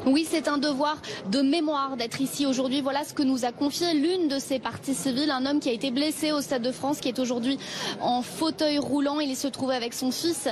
Oui, c'est un devoir de mémoire d'être ici aujourd'hui. Voilà ce que nous a confié l'une de ces parties civiles, un homme qui a été blessé au Stade de France, qui est aujourd'hui en fauteuil roulant. Il se trouvait avec son fils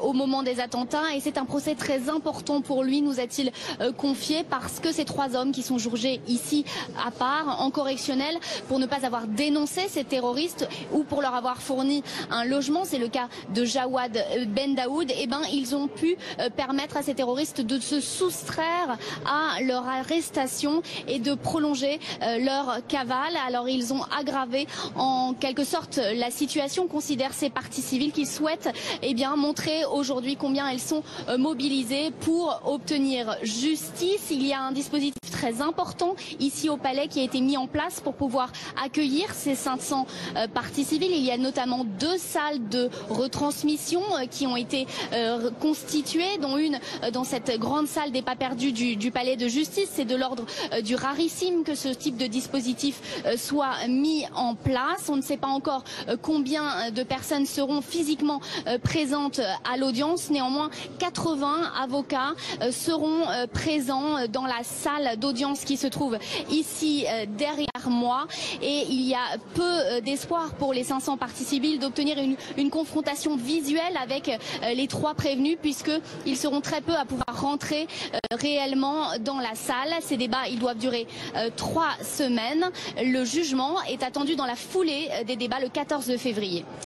au moment des attentats et c'est un procès très important pour lui, nous a-t-il confié, parce que ces trois hommes qui sont jugés ici à part, en correctionnel, pour ne pas avoir dénoncé ces terroristes ou pour leur avoir fourni un logement, c'est le cas de Jawad Ben Daoud, eh ben, ils ont pu permettre à ces terroristes de se soustraire à leur arrestation et de prolonger leur cavale. Alors ils ont aggravé en quelque sorte la situation, considèrent ces parties civiles qui souhaitent montrer aujourd'hui combien elles sont mobilisées pour obtenir justice. Il y a un dispositif très important ici au Palais qui a été mis en place pour pouvoir accueillir ces 500 parties civiles. Il y a notamment 2 salles de retransmission qui ont été constituées, dont une dans cette grande salle des pas perdus du palais de justice. C'est de l'ordre du rarissime que ce type de dispositif soit mis en place. On ne sait pas encore combien de personnes seront physiquement présentes à l'audience. Néanmoins, 80 avocats seront présents dans la salle d'audience qui se trouve ici derrière moi. Et il y a peu d'espoir pour les 500 parties civiles d'obtenir une confrontation visuelle avec les 3 prévenus, puisqu'ils seront très peu à pouvoir rentrer réellement dans la salle. Ces débats, ils doivent durer 3 semaines. Le jugement est attendu dans la foulée des débats le 14 février.